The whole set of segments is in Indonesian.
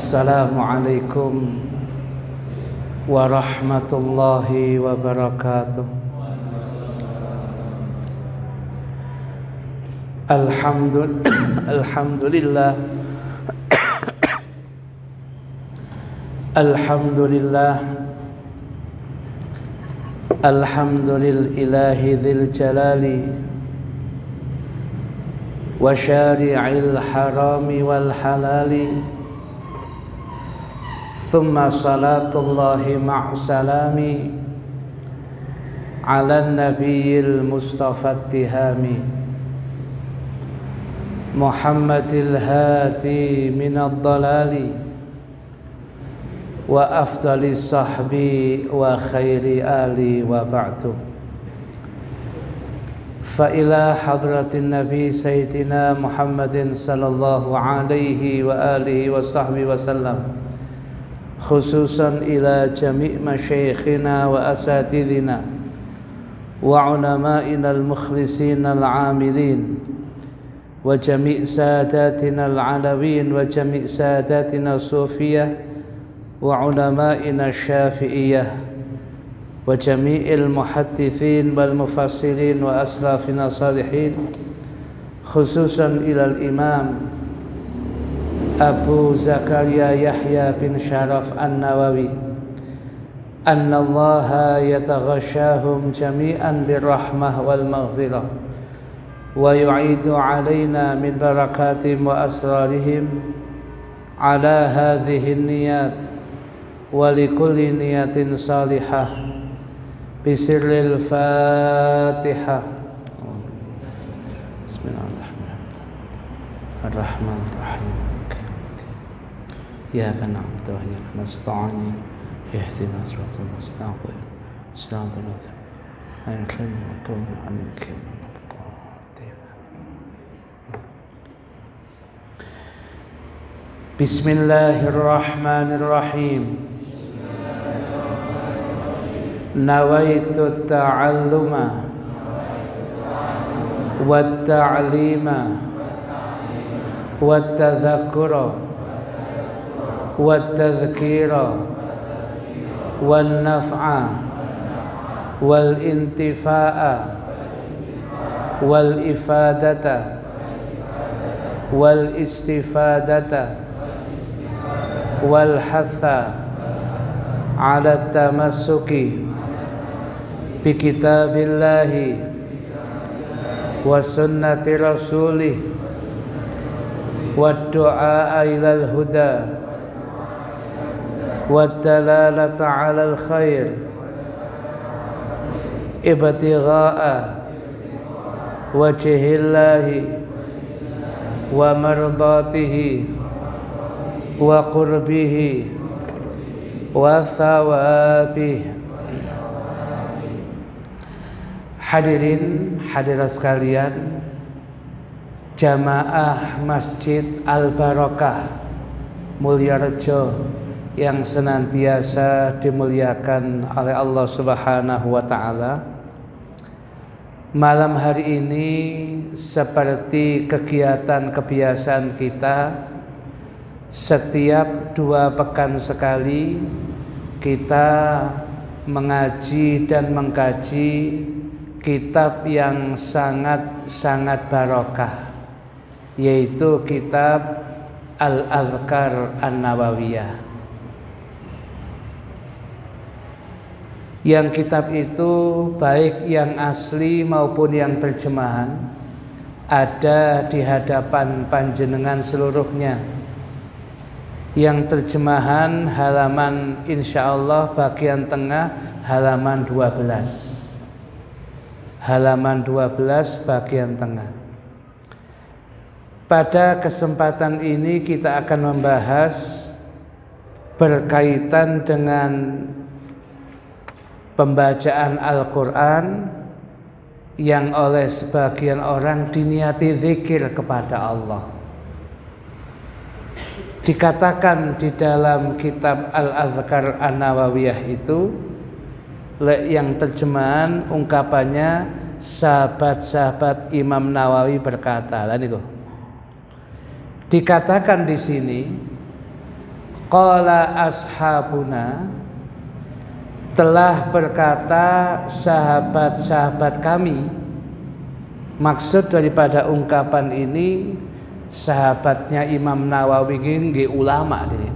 Assalamualaikum warahmatullahi wabarakatuh. Alhamdulillah Alhamdulillahi dzil jalali wa syari'il harami wal halali. Thumma salatullahi ma'salami ala nabiyil mustafa tihami Muhammadil hadi minad dalali wa afdalis sahbi wa khairi ali wa ba'du. Fa ila hadratin nabi sayyidina Muhammadin sallallahu alaihi wa alihi wa sahbihi wa sallam, khususan ila jami' masyayikhina wa asatidina wa ulama'ina al-mukhlisina al-amilin wa jami' sadatina al-alawin wa jami' sadatina sufiyah wa ulama'ina syafi'iyah wa jami'il muhaddithin wal mufassirin wa aslafina salihin, khususan ila al-imam Abu Zakaria Yahya bin Sharaf An-Nawawi, anna Allaha yataghashahum jami'an birrahmah wal maghfirah wa yu'idu alaina min barakatihim wa asrarihim ala hadhihi niyat wa likulli niyatin salihah bisirril Fatihah. Bismillahirrahmanirrahim. إياك نعبد وإياك نستعين اهدنا الصراط المستقيم صراط الذين أنعمت عليهم Bismillahirrahmanirrahim. Nawaitu ta'alluma wat ta'lima wat tadhakkura والتذكير والنفع والانتفاع والإفادة والاستفادة والحث على التمسك بكتاب الله وسنة رسوله والدعاء إلى الهدى والدلالة على الخير ابتغاء وجه الله ومرضاته وقربه وثوابه. Hadirin hadirat sekalian, jamaah Masjid Al-Barakah Mulyarejo yang senantiasa dimuliakan oleh Allah Subhanahu wa ta'ala. Malam hari ini seperti kegiatan kebiasaan kita, setiap 2 pekan sekali kita mengaji dan mengkaji kitab yang sangat barokah, yaitu kitab Al-Adhkar An-Nawawiyah. Yang kitab itu baik yang asli maupun yang terjemahan ada di hadapan panjenengan seluruhnya. Yang terjemahan halaman insyaallah bagian tengah halaman 12. Halaman 12 bagian tengah. Pada kesempatan ini kita akan membahas berkaitan dengan pembacaan Al-Quran yang oleh sebagian orang diniati zikir kepada Allah. Dikatakan di dalam kitab Al-Adhkar An-Nawawiyah itu, yang terjemahan ungkapannya sahabat-sahabat Imam Nawawi berkata, dikatakan di sini Qala ashabuna, telah berkata sahabat-sahabat kami. Maksud daripada ungkapan ini, sahabatnya Imam Nawawi ini ulama deh.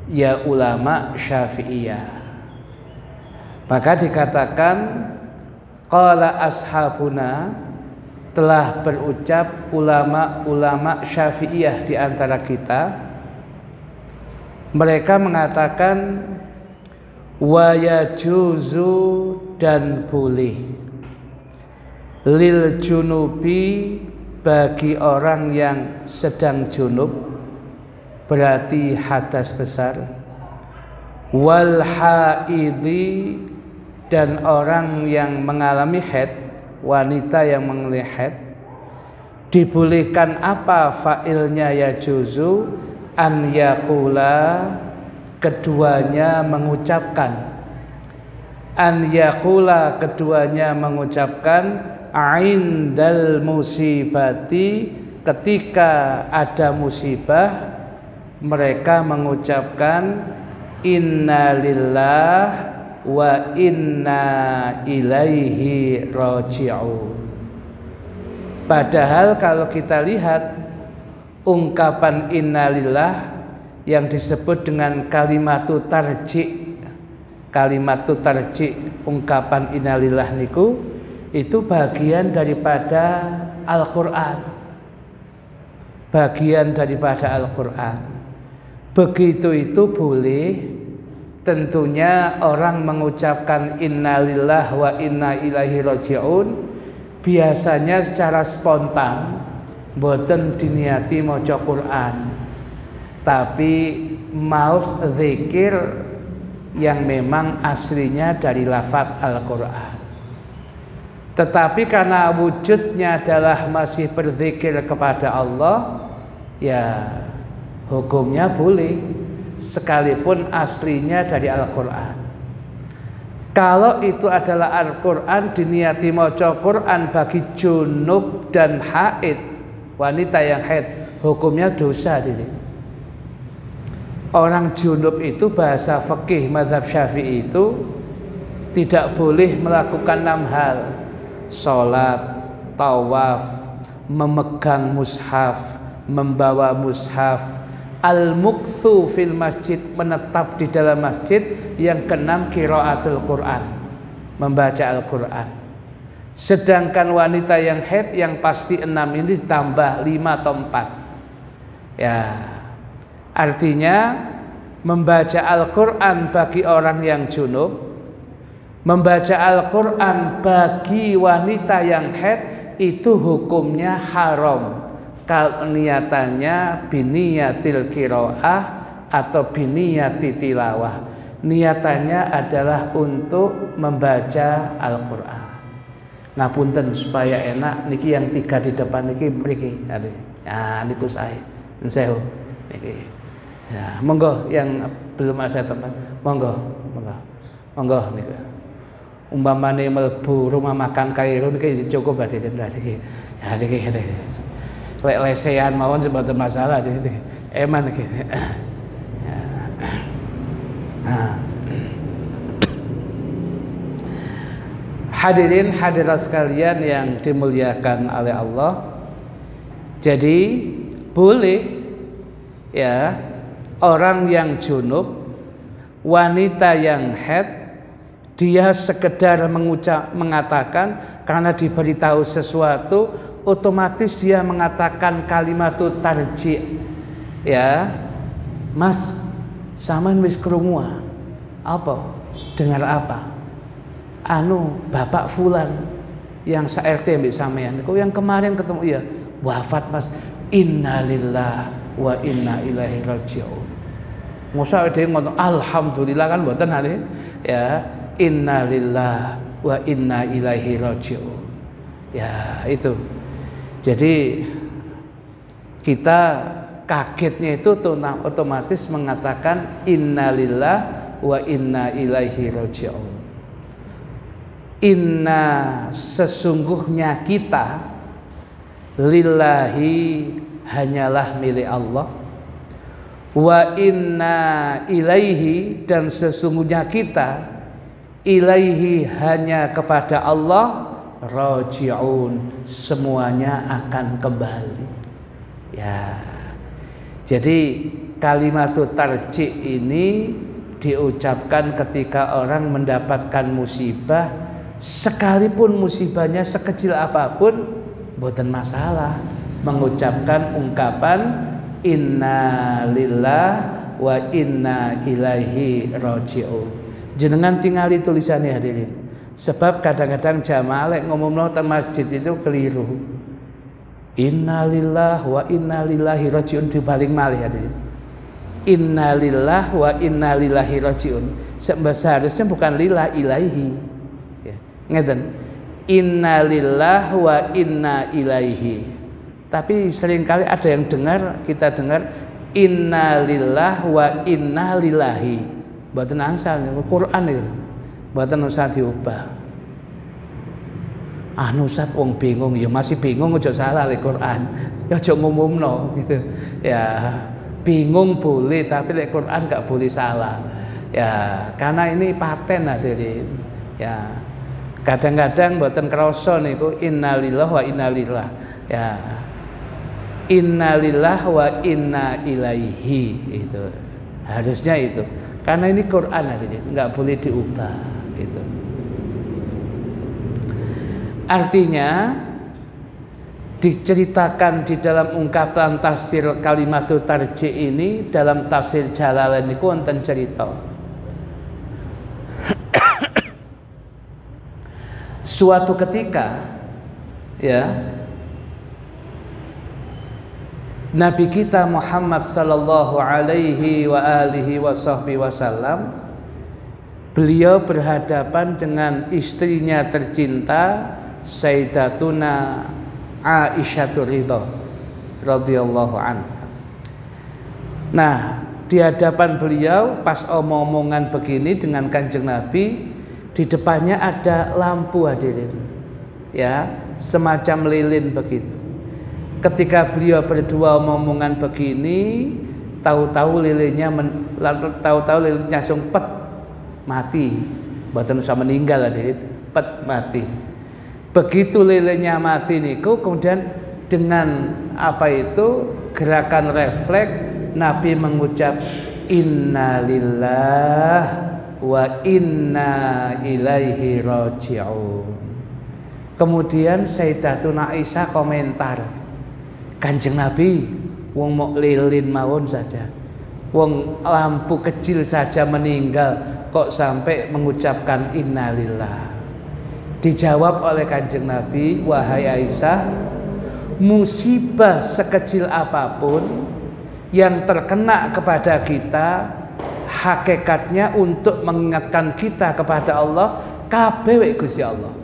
Ya ulama Syafi'iyah. Maka dikatakan qala ashabuna, telah berucap ulama-ulama Syafi'iyah di antara kita. Mereka mengatakan wa yajuzu, dan boleh, lil junubi, bagi orang yang sedang junub, berarti hadas besar, wal haidi, dan orang yang mengalami haid, wanita yang mengalami haid, dibolehkan apa fa'ilnya yajuzu, an yaqula, keduanya mengucapkan, an yaqula, keduanya mengucapkan, indal musibati, ketika ada musibah mereka mengucapkan inna lillah wa inna ilaihi raji'un. Padahal kalau kita lihat ungkapan innalillah yang disebut dengan kalimatut tarji', ungkapan innalillah niku, itu bagian daripada Al-Quran, bagian daripada Al-Quran. Begitu itu boleh. Tentunya orang mengucapkan innalillah wa inna ilaihi raji'un biasanya secara spontan, boten diniati maca Quran, tapi maus zikir yang memang aslinya dari lafaz Al-Quran. Tetapi karena wujudnya adalah masih berzikir kepada Allah, ya hukumnya boleh, sekalipun aslinya dari Al-Quran. Kalau itu adalah Al-Quran, diniati maca Quran bagi junub dan haid, wanita yang haid, hukumnya dosa ini. Orang junub itu bahasa fikih mazhab Syafi'i itu tidak boleh melakukan 6 hal: sholat, tawaf, memegang mushaf, membawa mushaf, al-mukthu fil masjid, menetap di dalam masjid. Yang keenam qiraatul Quran, membaca Al-Quran. Sedangkan wanita yang haid yang pasti 6 ini ditambah 5 atau 4. Ya, artinya membaca Al-Quran bagi orang yang junub, membaca Al-Quran bagi wanita yang haid itu hukumnya haram. Kalau niatannya biniyatil qiraah atau biniyati tilawah, niatannya adalah untuk membaca Al-Quran. Nah punten supaya enak niki yang 3 di depan niki mriki. Ya niku sae. Sewu niki. Ya, monggo yang belum ada teman, monggo niku. Umpamane mlebu rumah makan Kairo niki cukup berarti niki. Ya niki. Lek lesehan mawon sebab masalah niki. Eman niki. Hadirin hadirat sekalian yang dimuliakan oleh Allah. Jadi boleh ya orang yang junub, wanita yang haid, dia sekedar mengatakan karena diberitahu sesuatu, otomatis dia mengatakan kalimatut tarji'. Ya, Mas, sampean wis krungu apa? Dengar apa? Bapak fulan yang sa-RT mbek sampean niku yang kemarin ketemu, ya wafat Mas. Innalillah wa inna ilaihi raji'un. Mosok dhewe ngomong alhamdulillah kan mboten hale. Ya, innalillah wa inna ilaihi raji'un. Ya, itu. Jadi kita kagetnya itu otomatis mengatakan innalillah wa inna ilaihi raji'un. Inna, sesungguhnya kita, lillahi, hanyalah milik Allah, Wa inna ilaihi, dan sesungguhnya kita ilaihi hanya kepada Allah raji'un, semuanya akan kembali. Ya. Jadi kalimatut tarji' ini diucapkan ketika orang mendapatkan musibah, sekalipun musibahnya sekecil apapun, bukan masalah mengucapkan ungkapan inna lillah wa inna ilaihi raji'un. Jenengan tinggali tulisannya hadirin. Sebab kadang-kadang jamaah lek ngomongno teng masjid itu keliru. Inna lillah wa inna ilaihi raji'un dibalik malih hadirin. Inna lillah wa inna ilaihi raji'un. Seharusnya bukan lillah ilaihi. Ya, ngeten. Inna lillah wa inna ilaihi. Tapi seringkali ada yang kita dengar inna lillah wa inna lillahi. Mboten angsal niku Quran niku. Mboten usah diubah. Nusat wong bingung, ya masih bingung aja salah le Quran. Ya aja ngumumno gitu. Ya, bingung boleh tapi le Quran enggak boleh salah. Ya, karena ini paten hadirin. Ya. Kadang-kadang mboten krasa niku innalillah wa innalillah. Ya. Innalillah wa inna ilaihi, itu. Harusnya itu. Karena ini Quran hadirin, enggak boleh diubah gitu. Artinya diceritakan di dalam ungkapan tafsir kalimatut tarji' ini dalam tafsir Jalalain niku wonten cerita. Suatu ketika ya Nabi kita Muhammad sallallahu alaihi wa alihi wasallam, beliau berhadapan dengan istrinya tercinta Sayyidatuna Aisyah radhiyallahu anha. Nah, di hadapan beliau pas omong-omongan begini dengan Kanjeng Nabi, di depannya ada lampu hadirin. Ya, semacam lilin begitu. Ketika beliau berdua omongan begini, tahu-tahu lilinnya langsung pet mati. Mboten usah meninggal hadirin, pet mati. Begitu lilinnya mati niku, kemudian dengan gerakan refleks Nabi mengucap inna lillah wa inna ilaihi raji'un. Kemudian Sayyidatuna Aisyah komentar, Kanjeng Nabi, wong mok lilin mawon saja, wong lampu kecil saja meninggal, kok sampai mengucapkan innalillah. Dijawab oleh Kanjeng Nabi, wahai Aisyah, musibah sekecil apapun yang terkena kepada kita, hakikatnya untuk mengingatkan kita kepada Allah, kabeh Gusti Allah.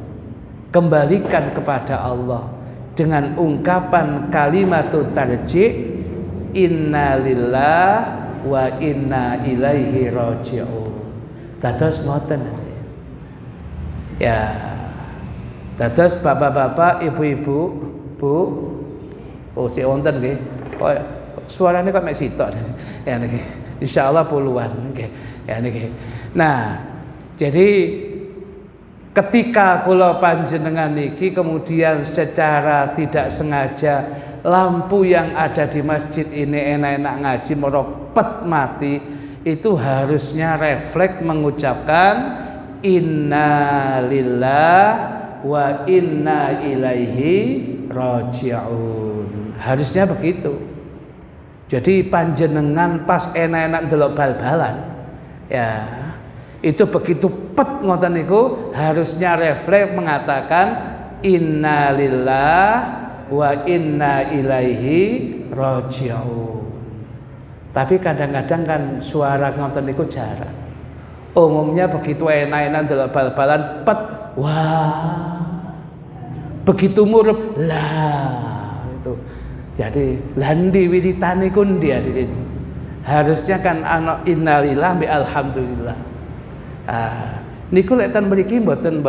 Kembalikan kepada Allah dengan ungkapan kalimatut tarji' inna lillah wa inna ilaihi raji'un. Dados ngoten ya. Dados bapak-bapak, ibu-ibu, Bu. Oh, si wonten nggih. Kok suarane kok mek sitok. Ya niki. Insyaallah puluhan nggih. Ya niki. Nah, jadi ketika kula panjenengan niki kemudian secara tidak sengaja lampu yang ada di masjid ini enak-enak ngaji meropet mati, itu harusnya refleks mengucapkan inna lillah wa inna ilaihi raji'un. Harusnya begitu. Jadi panjenengan pas enak-enak ndelok bal-balan, ya itu begitu pet ngoten niku harusnya refleks mengatakan inna lillah wa inna ilaihi raji'un. Tapi kadang-kadang kan suara ngoten niku jarang. Umumnya begitu enak-enak ndelok bal-balan pet, wah, begitu murup lah itu. Jadi landi wiritane ku ndi hadirin. Harusnya kan ana innalillah bi alhamdulillah. Niku lek ten mriki mboten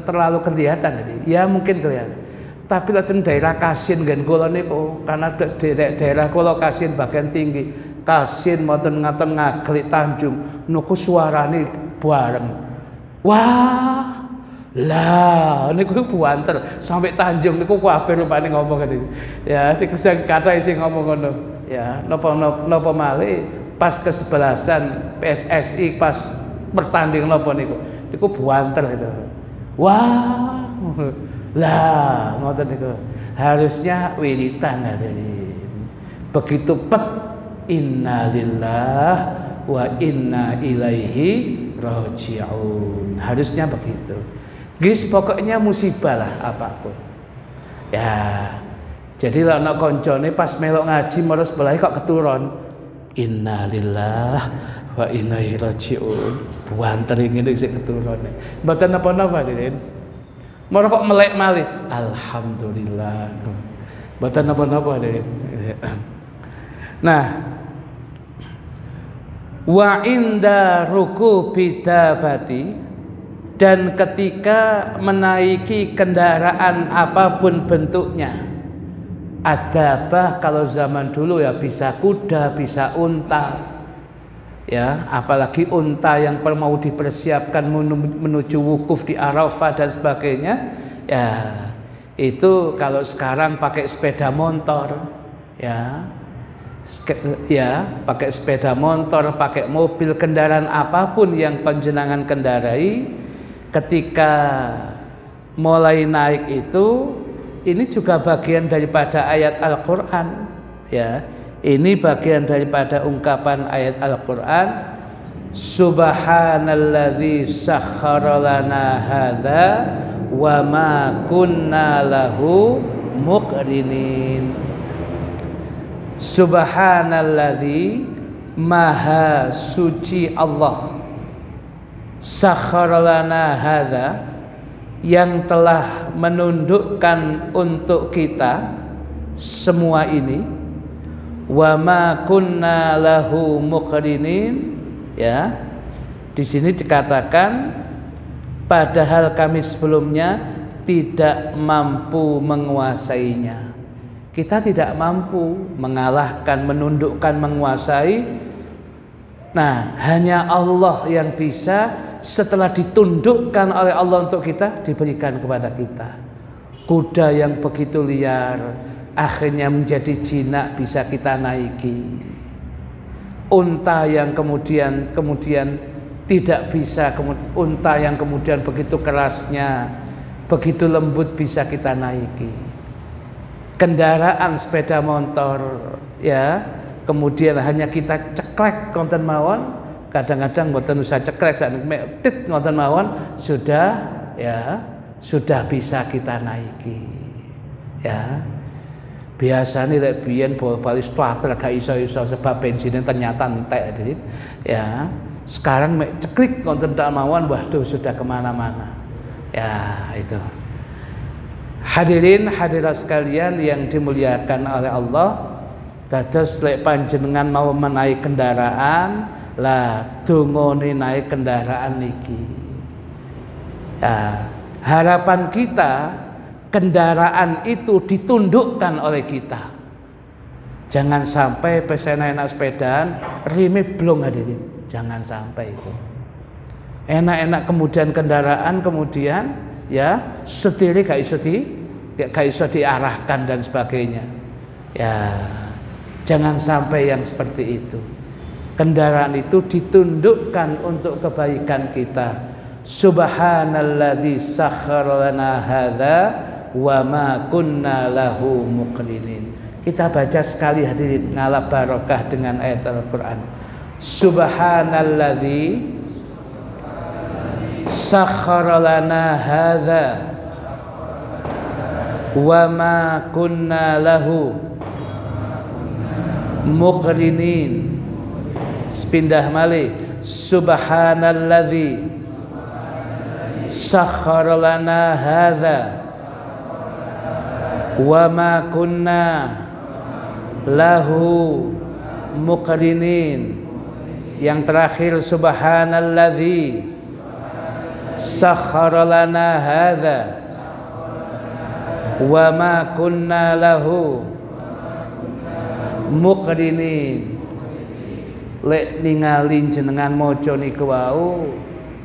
terlalu kelihatan tadi. Ya mungkin kelihatan. Tapi lek daerah Kasin nggen kula niku karena daerah kula Kasin bagian tinggi, Kasin mboten ngaten ngaglik Tanjung niku suarane bareng. Wah, lah niku buanter sampai Tanjung niku kabeh rupane ngomong ngene. Ya, niku sing kathah sing ngomong ngono. Ya, napa malih pas kesebelasan PSSI pas bertanding napa niku. Niku buanter itu. Wah, lah ngoten niku. Harusnya wiritan hadirin. Begitu pet innalillah wa inna ilaihi raji'un. Harusnya begitu. Guys, pokoknya musibah lah apapun. Ya. Jadi lah anak koncone pas melok ngaji meres belah kok keturun. Innalillah wa inna ilaihi raji'un. Buanter ngene sik keturune. Mboten napa-napa, Din. Mora kok melek malih. Alhamdulillah. Mboten napa-napa, Din. Nah, wa inda rukubi dabati, dan ketika menaiki kendaraan apapun bentuknya, adabah kalau zaman dulu ya bisa kuda, bisa unta, ya apalagi unta yang mau dipersiapkan menuju wukuf di Arafah dan sebagainya, ya itu kalau sekarang pakai sepeda motor, ya pakai sepeda motor, pakai mobil, kendaraan apapun yang panjenengan kendarai, ketika mulai naik itu, ini juga bagian daripada ayat Al-Quran, ya ini bagian daripada ungkapan ayat Al-Quran, Subhanalladzi sakhkhara lana hadza wa ma kunna lahu muqrinin. Subhanalladzi, maha suci Allah, sakhkhara lana hadza, yang telah menundukkan untuk kita semua ini, wa ma kunna lahu muqrinin, ya di sini dikatakan padahal kami sebelumnya tidak mampu menguasainya. Kita tidak mampu mengalahkan, menundukkan, menguasai. Nah, hanya Allah yang bisa. Setelah ditundukkan oleh Allah untuk kita, diberikan kepada kita. Kuda yang begitu liar, akhirnya menjadi jinak, bisa kita naiki. Unta yang kemudian tidak bisa, unta yang kemudian begitu kerasnya, begitu lembut, bisa kita naiki. Kendaraan sepeda motor, ya kemudian hanya kita ceklek konten mawon, kadang-kadang mboten usah ceklek sak tit konten mawon sudah, ya sudah bisa kita naiki, ya biasanya lek biyen bal-bali starter gak iso-iso sebab bensinnya ternyata entek, ya sekarang mek ceklik konten mawon, waduh sudah kemana-mana, ya itu. Hadirin hadirat sekalian yang dimuliakan oleh Allah, dados lek panjenengan mau menaik kendaraan, lah dongone naik kendaraan niki. Ya, harapan kita kendaraan itu ditundukkan oleh kita. Jangan sampai pesen enak sepedaan, rime blong hadirin. Jangan sampai itu. Enak-enak kemudian kendaraan kemudian ya setiri gak iso diarahkan dan sebagainya. Ya, jangan sampai yang seperti itu. Kendaraan itu ditundukkan untuk kebaikan kita. Subhanalladzi sakhkhara lana hadza wa ma kunna lahu muqrinin. Kita baca sekali hadirin, ngalap barokah dengan ayat Al-Qur'an. Subhanalladzi sakhkhara lana hadza wa ma kunna lahu muqrinin. Sepindah malih, subhanalladzi sakhkhara lana hadza wa ma kunna lahu muqrinin. Yang terakhir, subhanalladzi sakhkhara lana hadza wa ma kunna lahu muqrinin. lek ningali jenengan maca niku wau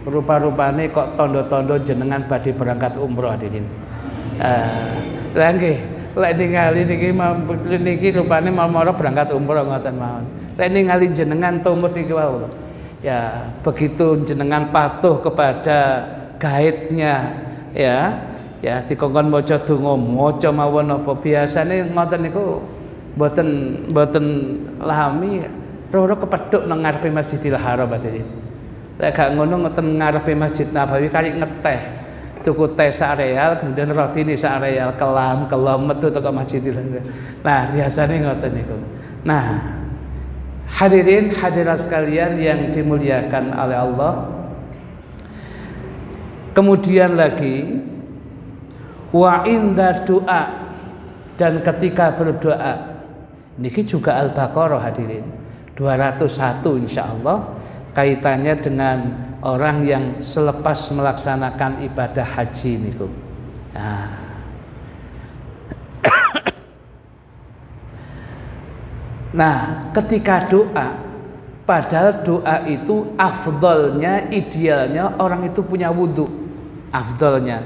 rupa-rupane kok tondo-tondo jenengan badhe berangkat umroh hadirin. Lah nggih, lek ningali niki rupane mau berangkat umroh ngoten mawon. Lek ningali jenengan tumut niku wau. Ya, begitu jenengan patuh kepada guide-nya ya dikongkon maca donga maca mawon apa biasane ngoten niku mboten lami roro kepethuk nang ngarepe Masjidil Haram hadirin. Lek gak ngono ngoten ngarepe Masjid Nabawi kali ngeteh tuku teh sak real kemudian rotine sak real kelom metu teko Masjidil Haram. Nah biasane ngoten niku. Nah hadirin hadirat sekalian yang dimuliakan oleh Allah. Kemudian lagi wa inda doa, dan ketika berdoa niki juga Al-Baqarah hadirin 201 insyaallah, kaitannya dengan orang yang selepas melaksanakan ibadah haji niku. Nah, ketika doa, padahal doa itu afdolnya, idealnya orang itu punya wudhu, afdolnya.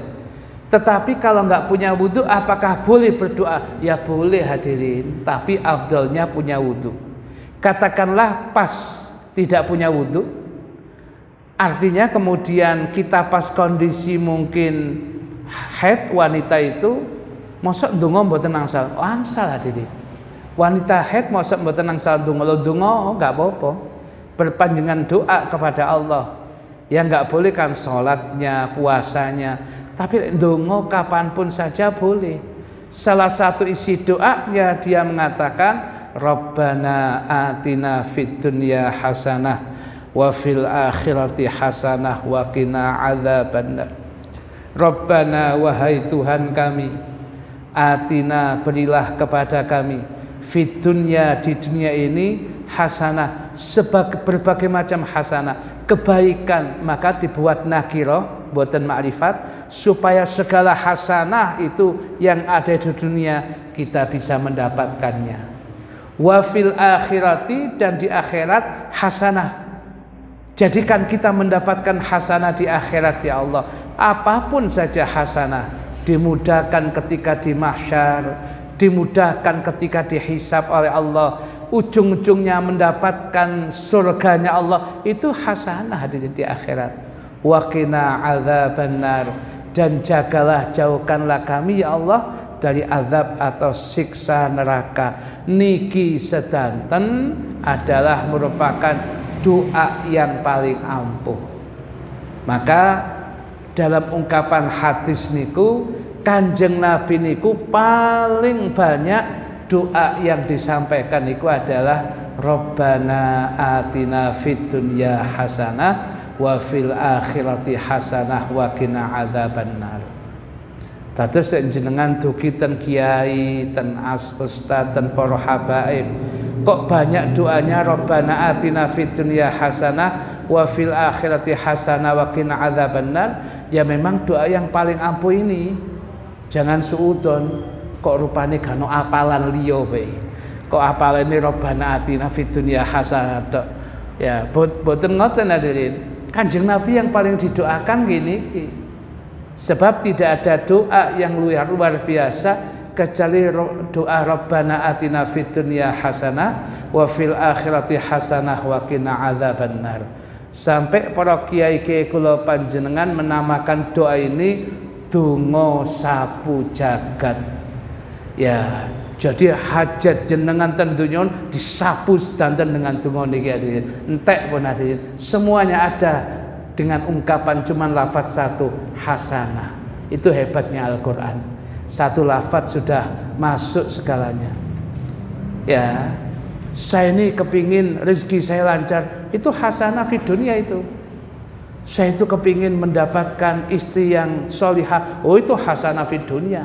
Tetapi kalau nggak punya wudhu, apakah boleh berdoa? Ya boleh hadirin, tapi afdolnya punya wudhu. Katakanlah pas tidak punya wudhu, artinya kemudian kita pas kondisi mungkin haid wanita itu, mosok ndonga mboten angsal, angsal hadirin. Wanita haid mosok mboten angsal ndonga, lho ndonga enggak apa-apa. Berpanjangan doa kepada Allah. Ya enggak boleh kan salatnya, puasanya, tapi ndonga kapanpun saja boleh. Salah satu isi doanya dia mengatakan Rabbana atina fid dunya hasanah wa fil akhirati hasanah wa qina adzabannar. Rabbana wahai Tuhan kami, atina berilah kepada kami fid dunya di dunia ini hasanah, berbagai macam hasanah, kebaikan, maka dibuat nakirah buatan ma'rifat supaya segala hasanah itu yang ada di dunia kita bisa mendapatkannya. Wa fil akhirati, dan di akhirat hasanah. Jadikan kita mendapatkan hasanah di akhirat ya Allah. Apapun saja hasanah, dimudahkan ketika di mahsyar, dimudahkan ketika dihisab oleh Allah, ujung-ujungnya mendapatkan surganya Allah, itu hasanah hadirin di akhirat. Wa qina adzabannar, dan jagalah jauhkanlah kami ya Allah dari azab atau siksa neraka. Niki sedanten adalah merupakan doa yang paling ampuh. Maka dalam ungkapan hadis niku Kanjeng Nabi niku paling banyak doa yang disampaikan niku adalah Rabbana atina fid dunya hasanah wa fil akhirati hasanah wa qina adzabannar. Dados jenengan dugi ten kiai, ten ustaz, ten para habaib, kok banyak doanya Rabbana atina fid dunya hasanah wa fil akhirati hasanah wa qina adzabannar. Ya memang doa yang paling ampuh ini. Jangan suudon, kok rupane gano apalan liya wae. Kok apalane Rabbana atina fid dunya hasanah tok. Ya, boten ngoten hadirin. Kanjeng Nabi yang paling didoakan gini. Sebab tidak ada doa yang luar biasa kecuali doa Rabbana atina fid dunya hasanah wa fil akhirati hasanah wa qina adzabannar. Sampai para kiai-kiai kula panjenengan menamakan doa ini donga sapu jagat. Ya, jadi hajat jenengan ten donya disapu sedanten dengan donga niki hadirin. Entek pun hadirin, semuanya ada dengan ungkapan cuman lafaz satu, hasanah. Itu hebatnya Al-Qur'an. Satu lafaz sudah masuk segalanya. Ya, saya ini kepingin rezeki saya lancar, itu hasanah fid dunya itu. Saya itu kepingin mendapatkan istri yang solihah, oh itu hasanah fid dunya.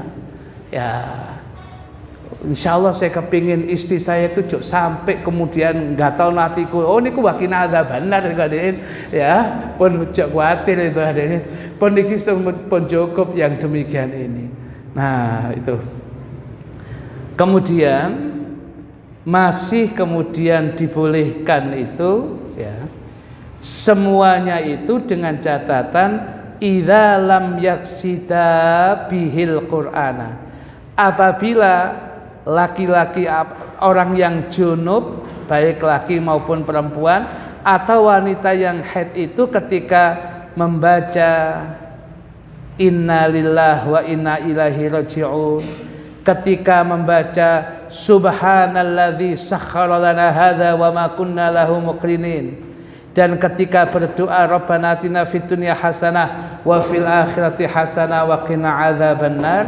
Ya, insya Allah saya kepingin istri saya itu sampai kemudian gatal natiku, oh ini ku wakina adzabannar hadirin. Ya, pun cok kuatir itu hadirin. Pun niki pun cukup yang demikian ini. Nah itu. Kemudian masih kemudian dibolehkan itu ya, semuanya itu dengan catatan idza lam yaksida bihil qur'ana, apabila laki-laki orang yang junub baik laki maupun perempuan atau wanita yang haid itu ketika membaca innalillahi wa inna ilaihi raji'un, ketika membaca subhanalladzi sakhkhara lana hadza wa ma kunna lahu muqrinin, dan ketika berdoa rabbana atina fid dunya hasanah wa fil akhirati hasanah wa qina adzabannar,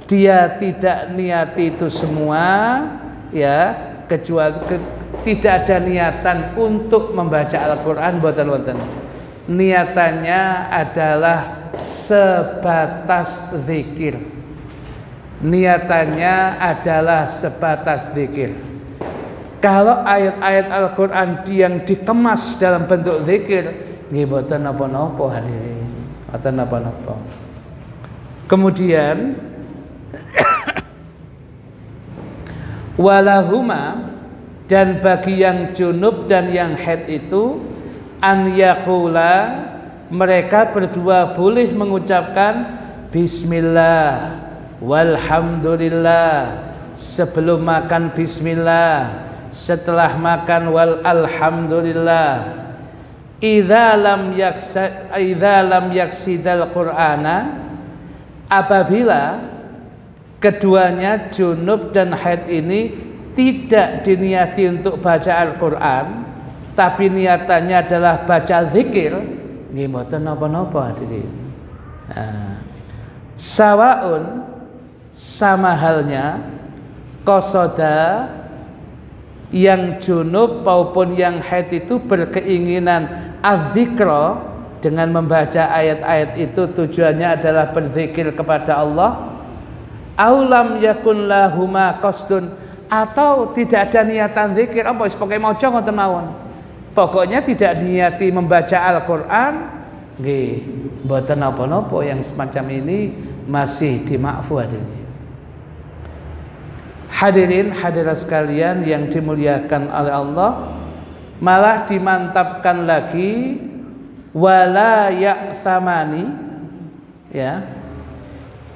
dia tidak niati itu semua ya, kecuali tidak ada niatan untuk membaca Al-Qur'an, boten-boten. Niatannya adalah sebatas zikir. Niatannya adalah sebatas zikir. Kalau ayat-ayat Al-Qur'an yang dikemas dalam bentuk zikir, nggih boten napa-napa hadirin, boten napa-napa. Kemudian walahuma, dan bagi yang junub dan yang haid itu an yaqula, mereka berdua boleh mengucapkan bismillah walhamdulillah, sebelum makan bismillah, setelah makan wal alhamdulillah. Idza lam yaksidal qur'ana, apabila keduanya junub dan haid ini tidak diniati untuk baca Al-Qur'an, tapi niatannya adalah baca zikir, nggih mboten napa-napa hadirin. Sawaun, sama halnya qasada, yang junub maupun yang haid itu berkeinginan az-zikra, dengan membaca ayat-ayat itu tujuannya adalah berzikir kepada Allah. Aulam yakun lahuma qasdun, atau tidak ada niatan zikir, apa wis pokoke maca ngoten mawon. Pokoknya tidak niati membaca Al-Qur'an, nggih mboten napa-napa, yang semacam ini masih dimakfu hadirin. Hadirin hadirat sekalian yang dimuliakan oleh Allah, malah dimantapkan lagi wala ya'thamani ya,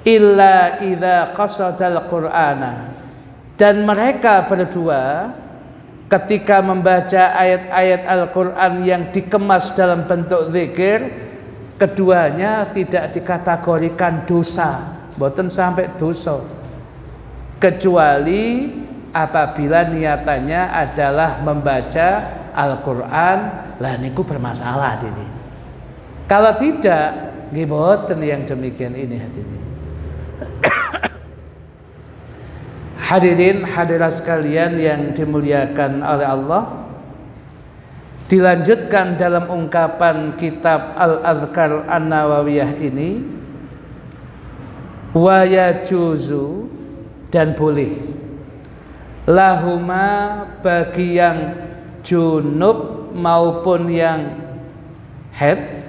illa idza qasadal qur'ana, dan mereka berdua ketika membaca ayat-ayat Al-Qur'an yang dikemas dalam bentuk zikir, keduanya tidak dikategorikan dosa, mboten sampai dosa, kecuali apabila niatannya adalah membaca Al-Qur'an, lah niku bermasalah ini. Kalau tidak, nggih mboten yang demikian ini hadirin. Hadirin hadirat sekalian yang dimuliakan oleh Allah, dilanjutkan dalam ungkapan kitab Al-Adhkar An-Nawawiyah ini, wa yajuzu, dan boleh lahuma, bagi yang junub maupun yang haid,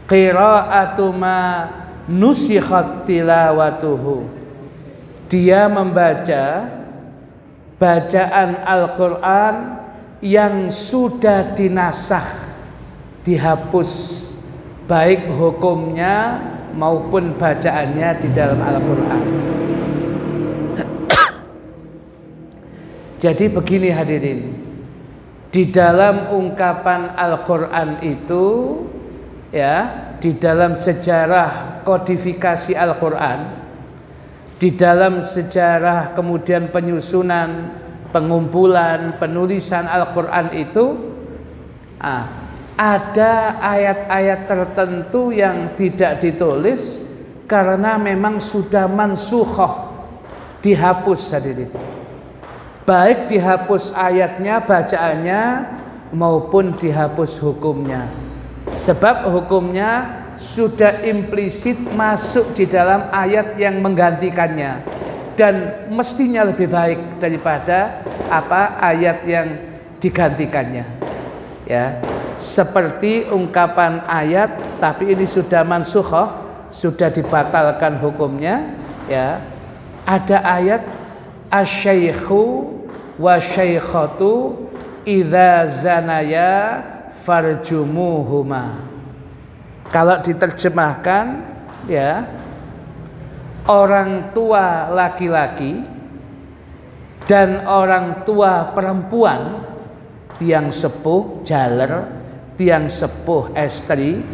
qira'atu ma nusikhat tilawatuhu, dia membaca bacaan Al-Qur'an yang sudah dinasakh, dihapus, baik hukumnya maupun bacaannya di dalam Al-Qur'an. Jadi begini hadirin, di dalam ungkapan Al-Qur'an itu ya, di dalam sejarah kodifikasi Al-Qur'an, di dalam sejarah kemudian penyusunan, pengumpulan, penulisan Al-Qur'an itu ada ayat-ayat tertentu yang tidak ditulis karena memang sudah mansukhah, dihapus hadirin. Baik dihapus ayatnya, bacaannya, maupun dihapus hukumnya. Sebab hukumnya sudah implisit masuk di dalam ayat yang menggantikannya, dan mestinya lebih baik daripada ayat yang digantikannya. Ya, seperti ungkapan ayat, tapi ini sudah mansukhah, sudah dibatalkan hukumnya. Ya, ada ayat asyaikhu wa syaikhatu idza zanaya farjumuhuma. Kalau diterjemahkan ya, orang tua laki-laki dan orang tua perempuan, tiang sepuh jaler, tiang sepuh estri,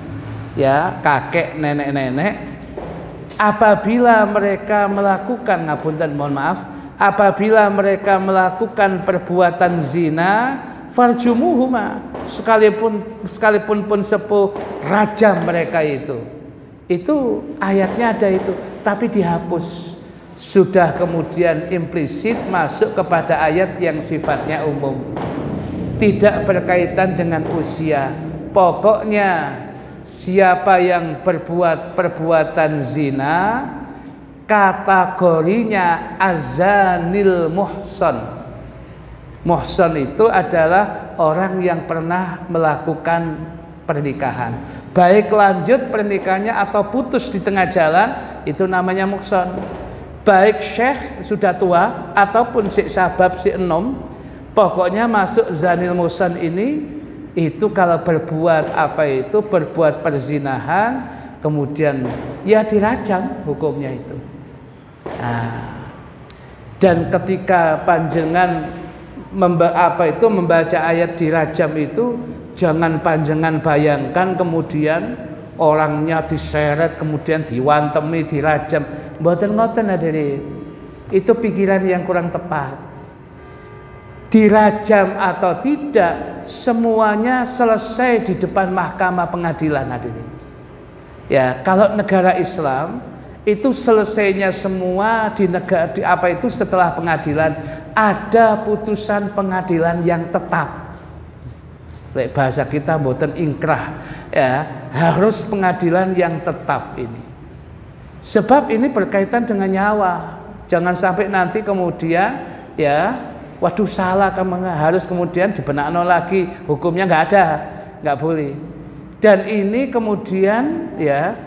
ya kakek nenek-nenek, apabila mereka melakukan, ngapunten mohon maaf, apabila mereka melakukan perbuatan zina, farjumuhuma, sekalipun pun sepuh, rajam mereka itu. Itu ayatnya ada itu, tapi dihapus. Sudah kemudian implisit masuk kepada ayat yang sifatnya umum, tidak berkaitan dengan usia. Pokoknya siapa yang berbuat perbuatan zina, kategorinya azanil muhsan. Muhsan itu adalah orang yang pernah melakukan pernikahan, baik lanjut pernikahannya atau putus di tengah jalan, itu namanya muhsan. Baik syekh sudah tua ataupun si sabab si enom, pokoknya masuk zanil muhsan ini, itu kalau berbuat apa itu, berbuat perzinahan, kemudian ya dirajam hukumnya itu. Nah, dan ketika panjenengan membaca ayat dirajam itu, jangan panjenengan bayangkan kemudian orangnya diseret kemudian diwantemi dirajam. Mboten ngoten hadirin. Itu pikiran yang kurang tepat. Dirajam atau tidak, semuanya selesai di depan mahkamah pengadilan hadirin. Ya, kalau negara Islam itu selesainya semua di negara itu setelah pengadilan, ada putusan pengadilan yang tetap. Lek bahasa kita mboten ingkrah, ya, harus pengadilan yang tetap ini. Sebab ini berkaitan dengan nyawa. Jangan sampai nanti kemudian ya, waduh salah, harus kemudian dibenakno lagi, hukumnya nggak ada, nggak boleh. Dan ini kemudian ya,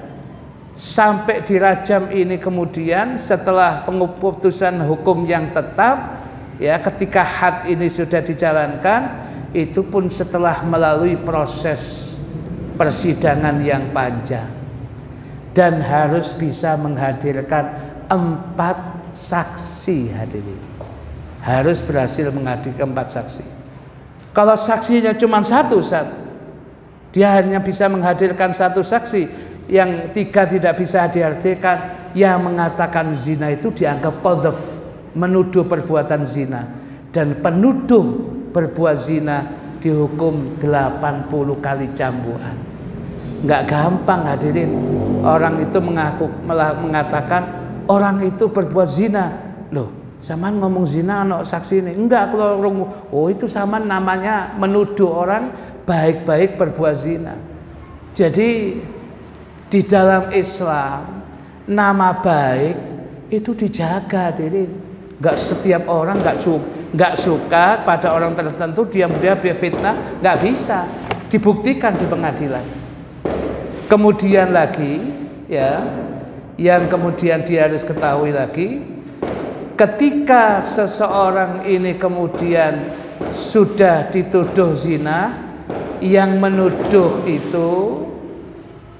sampai dirajam ini kemudian setelah penguputusan hukum yang tetap, ya, ketika had ini sudah dijalankan, itu pun setelah melalui proses persidangan yang panjang dan harus bisa menghadirkan 4 saksi hadirin. Harus berhasil menghadirkan 4 saksi. Kalau saksinya cuma 1, dia hanya bisa menghadirkan 1 saksi, yang 3 tidak bisa dihadirkan, yang mengatakan zina itu dianggap qadzaf, menuduh perbuatan zina, dan penuduh berbuat zina dihukum 80 kali cambukan. Nggak gampang hadirin. Orang itu mengatakan orang itu berbuat zina. Loh, saman ngomong zina anak saksi ini. Enggak, kalau oh itu saman namanya menuduh orang baik-baik berbuat zina. Jadi di dalam Islam nama baik itu dijaga hadirin. Nggak setiap orang nggak suka pada orang tertentu dia fitnah, nggak bisa dibuktikan di pengadilan. Kemudian lagi ya, yang kemudian dia harus ketahui lagi, ketika seseorang ini kemudian sudah dituduh zina, yang menuduh itu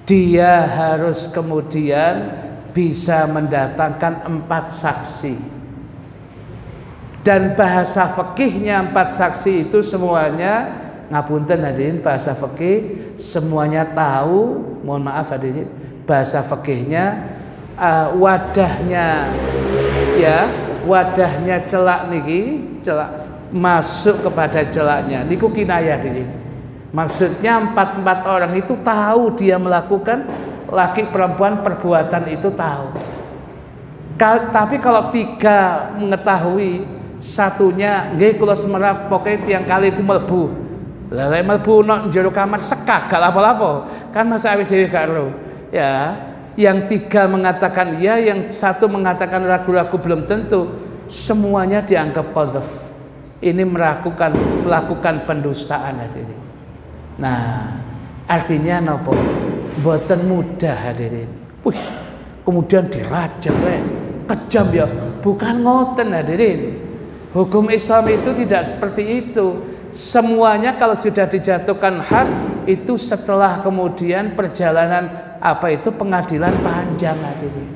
dia harus kemudian bisa mendatangkan 4 saksi. Dan bahasa fikihnya 4 saksi itu semuanya, ngapunten hadirin, bahasa fikih semuanya tahu, mohon maaf hadirin, bahasa fikihnya wadahnya ya, wadahnya celak niki, celak masuk kepada celaknya niku kinayah hadirin. Maksudnya 4 orang itu tahu dia melakukan, laki perempuan perbuatan itu tahu. Tapi kalau 3 mengetahui, satunya nggih kula semerap pokoke tiang kali ku mlebu. Lah lek mlebu nang jero kamar sekak gak lapo-lapo. Kan masa awake dhewe karo. Ya, yang 3 mengatakan ya, yang 1 mengatakan ragu-ragu belum tentu. Semuanya dianggap qadzaf. Ini melakukan pendustaan hadirin. Nah, artinya napa? Mboten mudah hadirin. Wih, kemudian dirajam kejam ya. Bukan ngoten hadirin. Hukum Islam itu tidak seperti itu. Semuanya kalau sudah dijatuhkan had itu setelah kemudian perjalanan pengadilan panjang hadirin.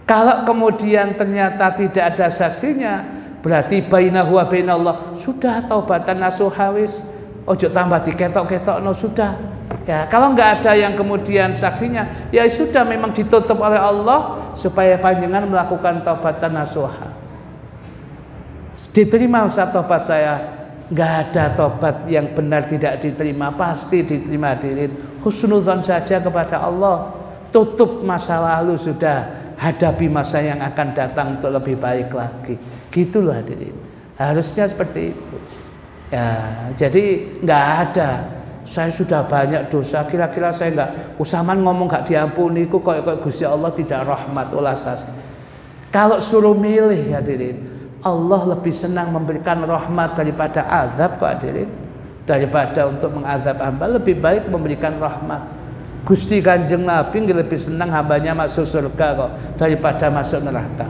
Kalau kemudian ternyata tidak ada saksinya, berarti bainahu wa bainallah sudah taubatan nasuha wis. Ojo tambah diketok-ketokno sudah. Ya, kalau nggak ada yang kemudian saksinya, ya sudah memang ditutup oleh Allah supaya panjenengan melakukan taubatan nasuha. Diterima Ustaz tobat saya. Nggak ada tobat yang benar tidak diterima, pasti diterima hadirin. Husnudzon saja kepada Allah. Tutup masa lalu sudah, hadapi masa yang akan datang untuk lebih baik lagi. Gitu loh hadirin. Harusnya seperti itu. Ya, jadi nggak ada. Saya sudah banyak dosa. Kira-kira saya nggak. Usaman ngomong nggak diampuni. Kok Gusti Allah tidak rahmat ulas. Kalau suruh milih hadirin, Allah lebih senang memberikan rahmat daripada azab kok hadirin. Daripada untuk mengazab hamba, lebih baik memberikan rahmat. Gusti Kanjeng Nabi lebih senang hambanya masuk surga kok daripada masuk neraka.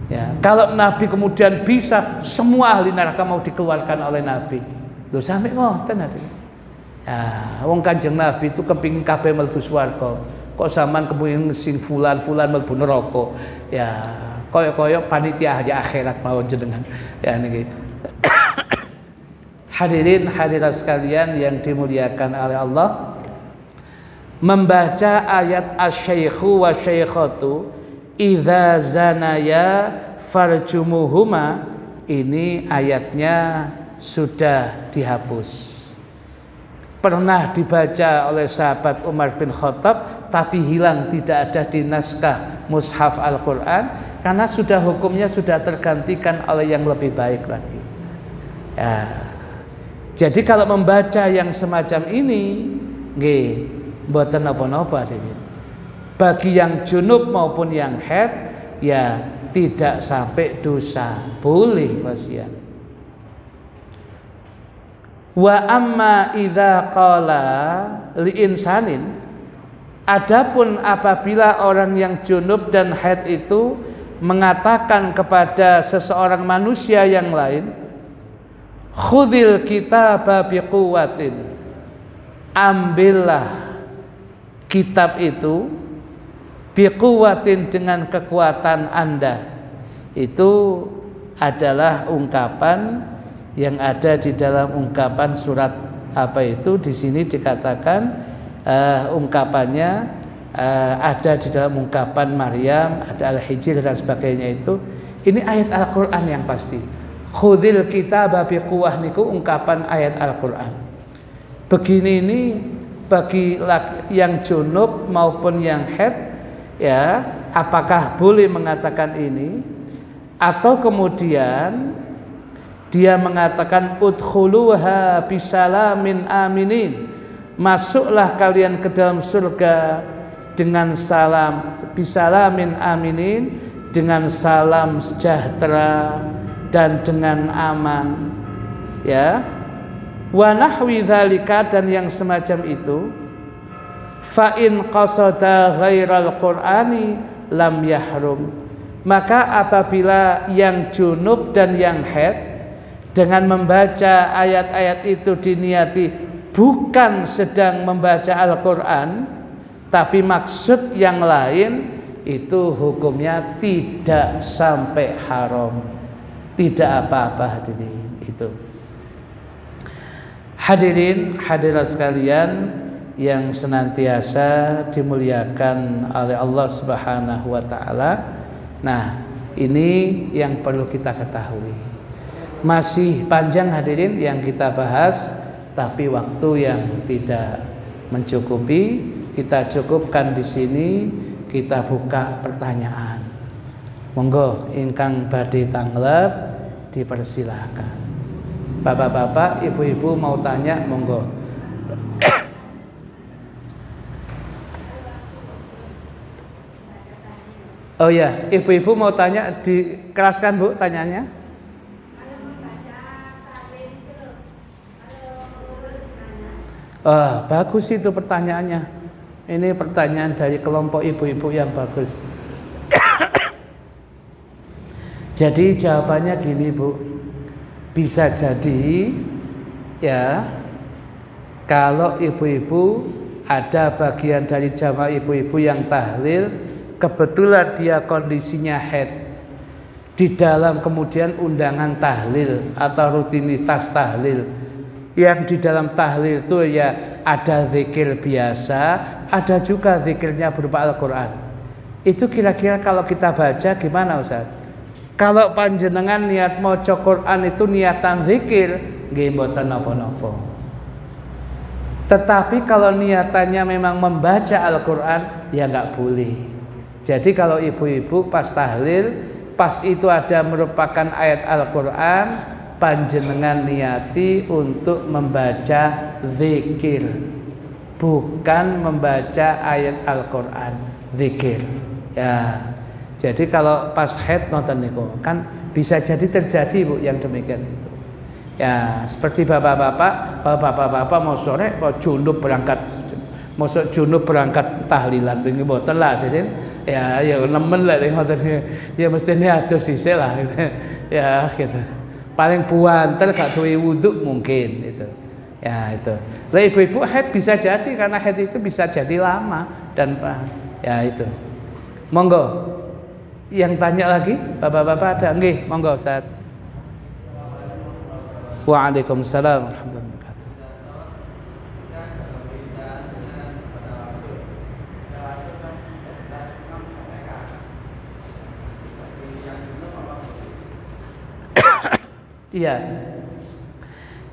Ya, kalau Nabi kemudian bisa semua ahli neraka mau dikeluarkan oleh Nabi, lho sampe ngoten hadirin. Ya, wong Kanjeng Nabi itu kepingin kabeh mlebu swarga. Kok sampean kepengin sing fulan mlebu neraka. Ya, koyo-koyo panitia ahli akhirat mawon jenengan. Ya niki. Hadirin hadirat sekalian yang dimuliakan oleh Allah, membaca ayat asy-syaikhu wa syaikhatu idza zanaya farjumuhuma, ini ayatnya sudah dihapus. Pernah dibaca oleh sahabat Umar bin Khattab tapi hilang, tidak ada di naskah mushaf Al-Qur'an karena sudah hukumnya sudah tergantikan oleh yang lebih baik lagi. Ya. Jadi kalau membaca yang semacam ini nggih mboten napa-napa hadirin. Bagi yang junub maupun yang haid ya tidak sampai dosa, boleh wasiat. Wa amma idza qala li insanin, adapun apabila orang yang junub dan haid itu mengatakan kepada seseorang manusia yang lain, khudhil kitaba biquwatin, ambillah kitab itu biquwatin dengan kekuatan Anda. Itu adalah ungkapan yang ada di dalam ungkapan surat di sini dikatakan ungkapannya ada di dalam ungkapan Maryam, ada Al-Hijr dan sebagainya itu. Ini ayat Al-Qur'an yang pasti. Khudhil kitaba biquwah niku ungkapan ayat Al-Qur'an. Begini ini bagi yang junub maupun yang haid ya, apakah boleh mengatakan ini atau kemudian dia mengatakan udkhuluha bisalamin aminin, masuklah kalian ke dalam surga dengan salam, bisalamin aminin, dengan salam sejahtera dan dengan aman, ya. Wa nahwi dzalika, dan yang semacam itu. Fa in qasada ghairal qur'ani lam yahrum, maka apabila yang junub dan yang haid dengan membaca ayat-ayat itu diniati bukan sedang membaca Al-Qur'an tapi maksud yang lain, itu hukumnya tidak sampai haram, tidak apa-apa hadirin. Itu hadirin hadirat sekalian yang senantiasa dimuliakan oleh Allah Subhanahu wa taala. Nah, ini yang perlu kita ketahui. Masih panjang hadirin yang kita bahas, tapi waktu yang tidak mencukupi. Kita cukupkan di sini, kita buka pertanyaan. Monggo ingkang badhe tanggap dipersilahkan. Bapak-bapak, ibu-ibu mau tanya, monggo. Oh ya, ibu-ibu mau tanya, dikeraskan Bu tanyanya. Bagus itu pertanyaannya. Ini pertanyaan dari kelompok ibu-ibu yang bagus. Jadi jawabannya gini Bu, bisa jadi ya kalau ibu-ibu ada bagian dari jamaah ibu-ibu yang tahlil, kebetulan dia kondisinya haid, di dalam kemudian undangan tahlil atau rutinitas tahlil, yang di dalam tahlil itu ya ada zikir biasa, ada juga zikirnya berupa Al-Quran. Itu kira-kira kalau kita baca gimana Ustaz? Kalau panjenengan niat maca Quran itu niatan zikir, nggih mboten napa-napa. Tetapi kalau niatannya memang membaca Al-Quran, ya nggak boleh. Jadi kalau ibu-ibu pas tahlil, pas itu ada merupakan ayat Al-Quran, panjenengan niati untuk membaca zikir, bukan membaca ayat Al-Quran, zikir. Ya, jadi kalau pas haid nonton niku kan bisa jadi terjadi Bu yang demikian itu. Ya seperti bapak-bapak mau sore mau junub berangkat, masuk junub berangkat tahlilan bengi boten lah ya nemen lah ya mesti atur sisih lah ya gitu. Paling buantel gak duwe wudhu mungkin itu. Ya itu. Lah ibu-ibu haid bisa jadi karena haid itu bisa jadi lama dan ya itu. Monggo. Yang tanya lagi, bapak-bapak ada nggih? Monggo Ustaz. Waalaikumsalam warahmatullahi wabarakatuh. Iya.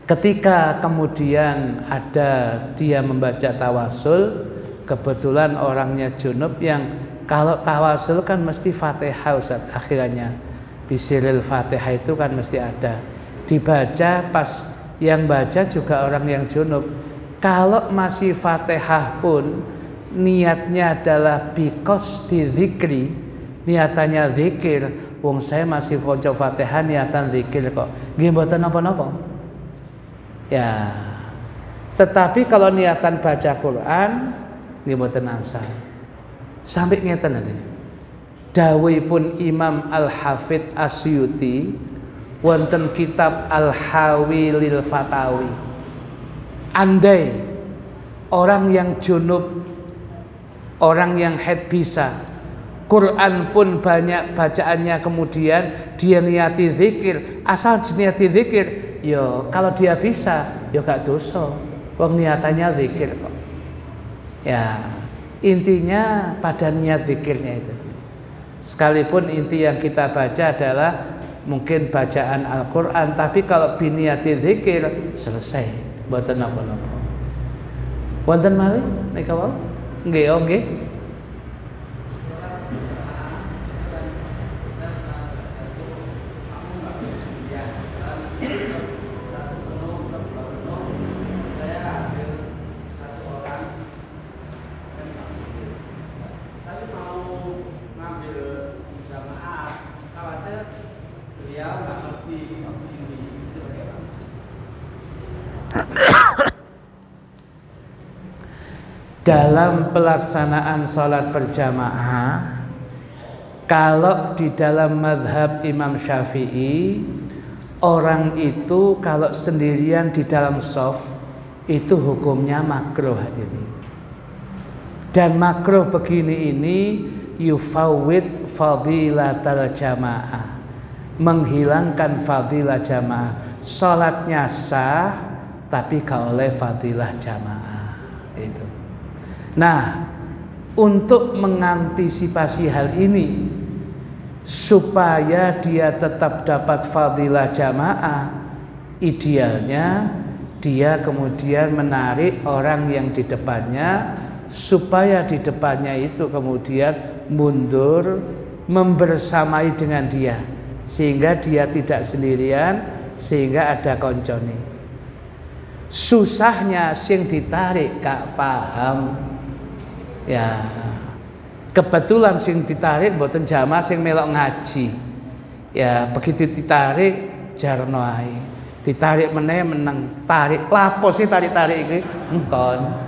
Ketika kemudian ada dia membaca tawasul, kebetulan orangnya junub yang kalau tawasul kan mesti Fatihah Ustaz akhirnya. Bisiril Fatihah itu kan mesti ada. Dibaca pas yang baca juga orang yang junub. Kalau masih Fatihah pun niatnya adalah because di zikri, niatannya zikir, wong saya masih maca Fatihah niatan zikir kok. Nggih mboten napa-napa. Ya. Tetapi kalau niatan baca Quran nggih mboten ansal. Sampai ngeten niki. Dawuhipun Imam Al-Hafidz Asyuti wonten kitab Al-Hawi lil Fatawi. Andai orang yang junub, orang yang haid bisa, Quran pun banyak bacaannya kemudian dia niati zikir, asal niati zikir, yo kalau dia bisa, yo gak dosa. Wong niatannya zikir kok. Ya, intinya pada niat zikirnya itu. Sekalipun inti yang kita baca adalah mungkin bacaan Al-Quran, tapi kalau biniati zikir selesai, mboten napa-napa. Wonten malih nika wae? Nggih, nggih. Dalam pelaksanaan sholat berjamaah, kalau di dalam madhab Imam Syafi'i, orang itu kalau sendirian di dalam shaf itu hukumnya makruh hadirin. Dan makruh begini ini yufawwid fadilatal jamaah, menghilangkan fadilah jamaah. Sholatnya sah tapi gak oleh fadilah jamaah itu. Nah, untuk mengantisipasi hal ini supaya dia tetap dapat fadilah jamaah, idealnya dia kemudian menarik orang yang di depannya supaya di depannya itu kemudian mundur membersamai dengan dia sehingga dia tidak sendirian, sehingga ada koncone. Susahnya sing ditarik gak paham. Ya, kebetulan sing ditarik mboten jamaah sing melok ngaji. Ya, begitu ditarik jarno ae. Ditarik meneh meneng, tarik lapo sih tarik-tarik iki engkon.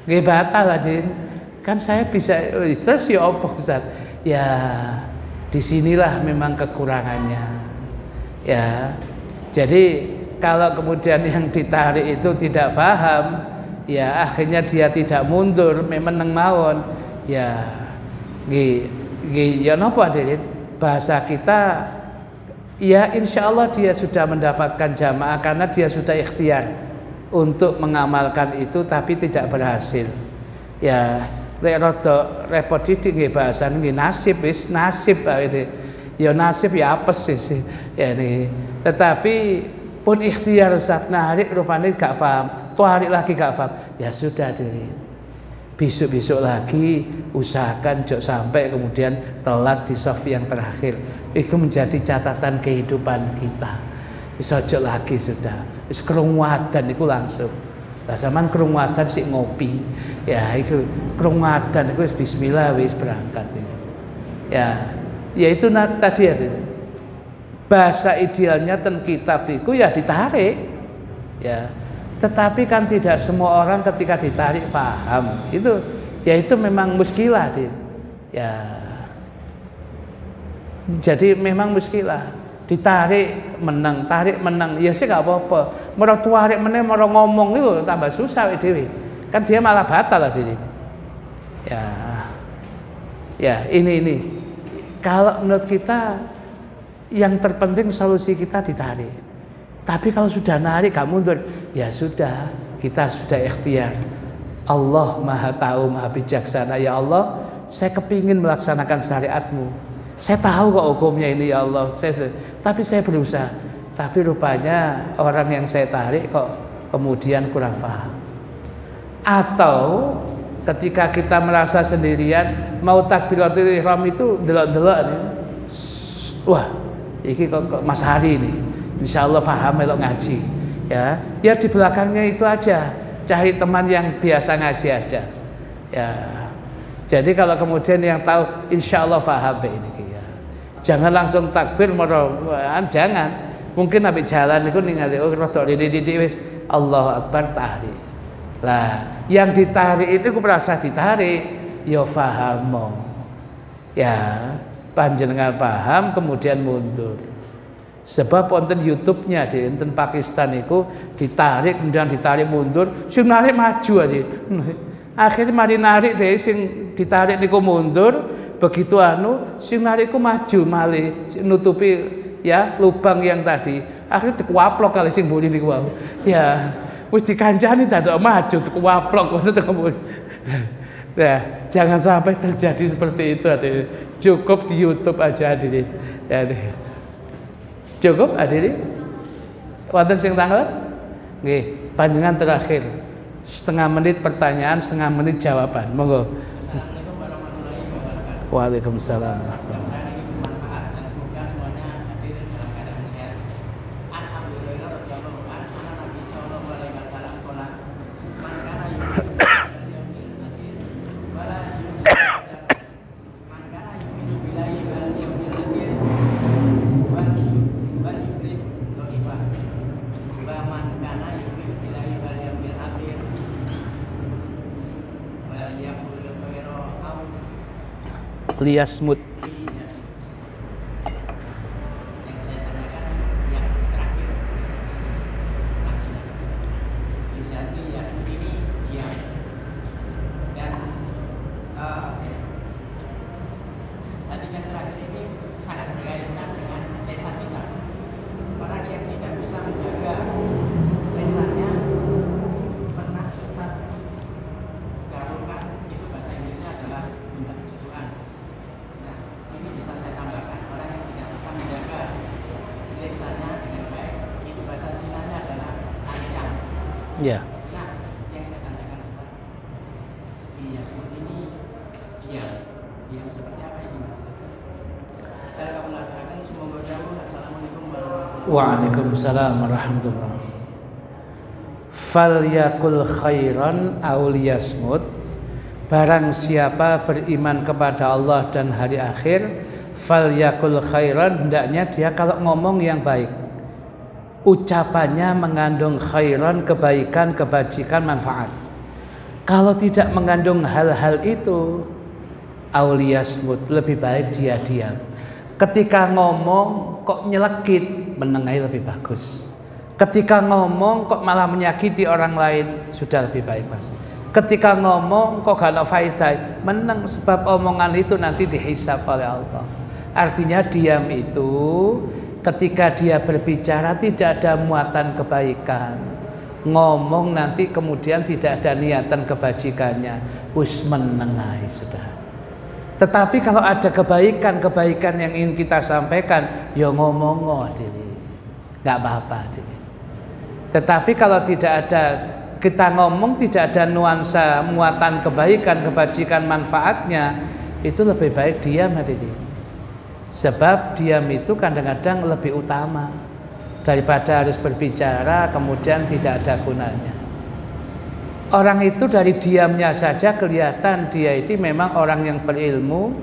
Nggih batal Din. Kan saya bisa Ustaz ya apa Ustaz? Ya, Disinilah memang kekurangannya. Ya, jadi kalau kemudian yang ditarik itu tidak paham, ya akhirnya dia tidak mundur, memang neng mawon. Ya, ya napa Adik? Bahasa kita, ya insya Allah dia sudah mendapatkan jamaah karena dia sudah ikhtiar untuk mengamalkan itu, tapi tidak berhasil. Ya, lek rada repot didik nggih bahasan nggih nasib wis nasib Adik. Ya nasib ya apes sih. Ya nih. Tetapi pun ikhtiar Ustaz narik rupanya gak paham, tarik lagi gak paham. Ya sudah diri. Besok-besok lagi usahakan jangan sampai kemudian telat di soft yang terakhir. Itu menjadi catatan kehidupan kita. Ojo lagi sudah. Wis krungu adzan iku langsung. Lah sampean krungu adzan sik ngopi. Ya iku krungu adzan iku wis bismillah wis berangkat. Ya, itu tadi ya. Bahasa idealnya ten kitab itu ya ditarik, ya. Tetapi kan tidak semua orang ketika ditarik paham. Itu, ya itu memang muskilah, ya. Jadi memang muskilah. Ditarik menang, tarik menang. Ya sih gak apa-apa. Mau tarik menang, mau ngomong itu tambah susah dewi. Kan dia malah batal lah diri. Ya, ya ini. Kalau menurut kita yang terpenting solusi kita ditarik. Tapi kalau sudah narik gak mundur, ya sudah, kita sudah ikhtiar. Allah Maha Tahu, Maha Bijaksana. Ya Allah, saya kepingin melaksanakan syariatmu. Saya tahu kok hukumnya ini ya Allah. Tapi saya berusaha. Tapi rupanya orang yang saya tarik kok kemudian kurang paham. Atau ketika kita merasa sendirian, mau takbiratul ihram itu delok-delok nih. Wah, iki kok Mas Hari nih, insya Allah paham melok ngaji, ya di belakangnya itu aja, cari teman yang biasa ngaji aja, ya. Jadi kalau kemudian yang tahu, insya Allah paham ini, ya. Jangan langsung takbir, jangan. Mungkin habis jalan itu ningali, oh rotok didi wis, Allahu Akbar tarik. Lah, yang ditarik itu aku merasa ditarik, ya paham, ya. Panjenengan paham kemudian mundur. Sebab wonten YouTube-nya di enten Pakistan itu ditarik kemudian ditarik mundur, sing narik maju aja. Akhirnya mari narik deh sing ditarik niku mundur, begitu sing narik ku maju malih nutupi ya lubang yang tadi. Akhirnya dikuaplok kali sing mburi niku wau. Ya, wis dikancani dadak maju dikuaplok ngono. Nah, jangan sampai terjadi seperti itu hadirin. Cukup di YouTube aja hadirin. Ya, cukup hadirin. Wonten sing tanglet? Nggih, panjenengan terakhir. Setengah menit pertanyaan, setengah menit jawaban. Monggo. Waalaikumsalam. Liyasmut. Ya. Nah, yang saya tanyakan ini diam seperti apa ini Mas? Saya akan mengatakan semoga jauh. Assalamualaikum warahmatullahi wabarakatuh. Waalaikumsalam warahmatullahi wabarakatuh. Falyakul khairan aw liyasmut. Barang siapa beriman kepada Allah dan hari akhir, falyakul khairan, hendaknya dia kalau ngomong yang baik. Ucapannya mengandung khairan, kebaikan, kebajikan, manfaat. Kalau tidak mengandung hal-hal itu, auliyasmut, lebih baik dia diam. Ketika ngomong kok nyelekit, menengahi lebih bagus. Ketika ngomong kok malah menyakiti orang lain, sudah lebih baik Mas. Ketika ngomong kok gak ada faedah, menang, sebab omongan itu nanti dihisab oleh Allah. Artinya diam itu ketika dia berbicara tidak ada muatan kebaikan. Ngomong nanti kemudian tidak ada niatan kebajikannya, wis menengahi sudah. Tetapi kalau ada kebaikan-kebaikan yang ingin kita sampaikan, ya ngomong diri, nggak apa-apa diri. Tetapi kalau tidak ada, kita ngomong tidak ada nuansa muatan kebaikan, kebajikan, manfaatnya, itu lebih baik diam diri. Sebab diam itu kadang-kadang lebih utama daripada harus berbicara kemudian tidak ada gunanya. Orang itu dari diamnya saja kelihatan dia itu memang orang yang berilmu,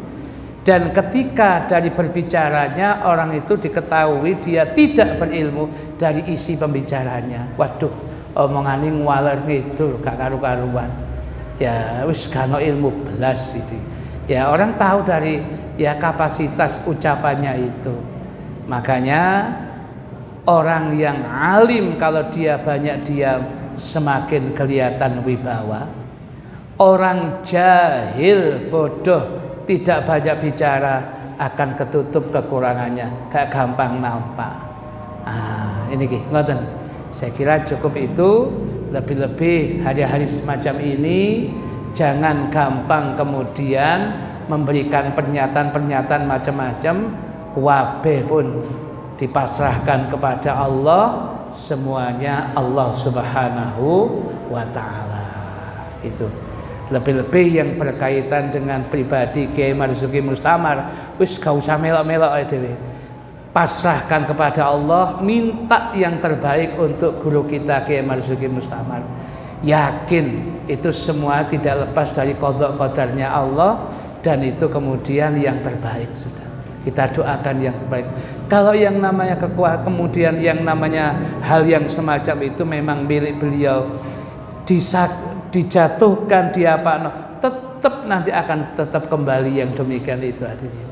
dan ketika dari berbicaranya orang itu diketahui dia tidak berilmu dari isi pembicaranya. Waduh, omongan ini ngwaler gitu gak karu-karuan. Ya wis gano ilmu belas itu. Ya orang tahu dari ya kapasitas ucapannya itu. Makanya orang yang alim kalau dia banyak diam semakin kelihatan wibawa. Orang jahil, bodoh, tidak banyak bicara akan ketutup kekurangannya, gak gampang nampak. Ini ngoten. Saya kira cukup itu. Lebih-lebih hari-hari semacam ini jangan gampang kemudian memberikan pernyataan-pernyataan macam-macam. Wabeh pun dipasrahkan kepada Allah, semuanya Allah Subhanahu wa Ta'ala. Itu lebih-lebih yang berkaitan dengan pribadi Kiai Marzuki Mustamar, wis gak usah melok-melok dhewe. Pasrahkan kepada Allah, minta yang terbaik untuk guru kita Kiai Marzuki Mustamar. Yakin itu semua tidak lepas dari qada qadarnya Allah, dan itu kemudian yang terbaik sudah. Kita doakan yang terbaik. Kalau yang namanya kekuatan, kemudian yang namanya hal yang semacam itu memang milik beliau, dijatuhkan diapakno, tetap nanti akan tetap kembali yang demikian itu hadirin.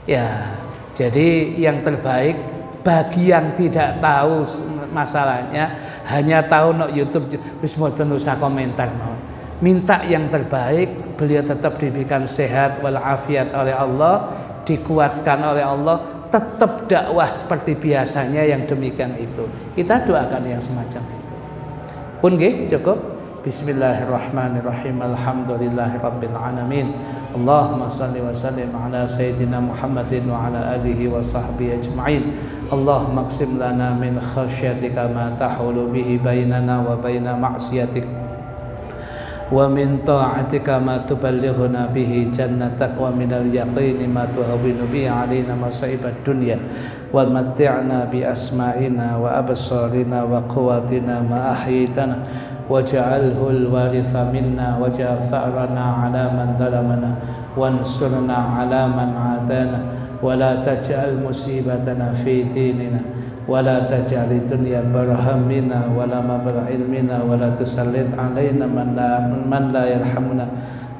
Ya, jadi yang terbaik bagi yang tidak tahu masalahnya, hanya tahu no YouTube, wis mboten usah komentar mau. Minta yang terbaik, beliau tetap diberikan sehat walafiat oleh Allah, dikuatkan oleh Allah, tetap dakwah seperti biasanya yang demikian itu. Kita doakan yang semacam itu. Pun nggih cukup. Bismillahirrahmanirrahim. Alhamdulillahirabbil alamin. Allahumma shalli wa sallim ala sayyidina Muhammadin wa ala alihi wa sahbihi ajma'in. Allahumma qsim lana min khasyatika ma tahulu bihi bainana wa baina ma'siyatik, wa min ta'atika ma tuballighuna bihi jannatak, wa minal yaqini ma tuhawwinu bihi 'alaina masa'ibad dunya, wa matti'na bi asma'ina wa absarina wa quwwatina ma ahyaytana, waj'alhu al-waritha minna waj'al tha'rana 'ala man zalamana wansurna 'ala man 'adana, wa la taj'al musibatana fi dinina, ولا تجعل الدنيا أكبر همنا ولا مبلغ علمنا ولا تسلط علينا من لا يرحمنا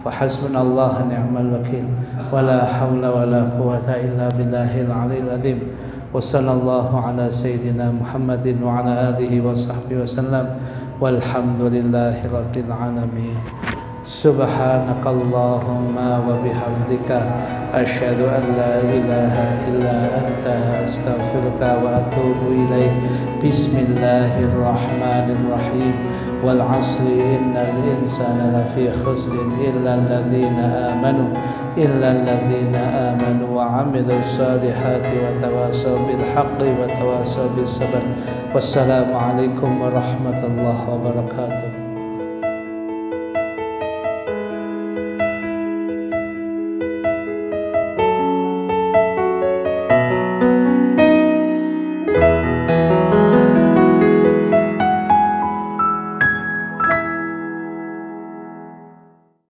فحسبنا الله ونعم الوكيل ولا حول ولا قوة إلا بالله العلي العظيم وصلى الله على سيدنا محمد وعلى آله وصحبه وسلم والحمد لله رب العالمين. سبحانك اللهم وبحمدك أشهد أن لا إله إلا أنت أستغفرك وأتوب إليك. بسم الله الرحمن الرحيم. والعصر إن الإنسان لفي خسر إلا الذين آمنوا وعملوا الصالحات وتواصوا بالحق وتواصوا بالصبر. والسلام عليكم ورحمة الله وبركاته.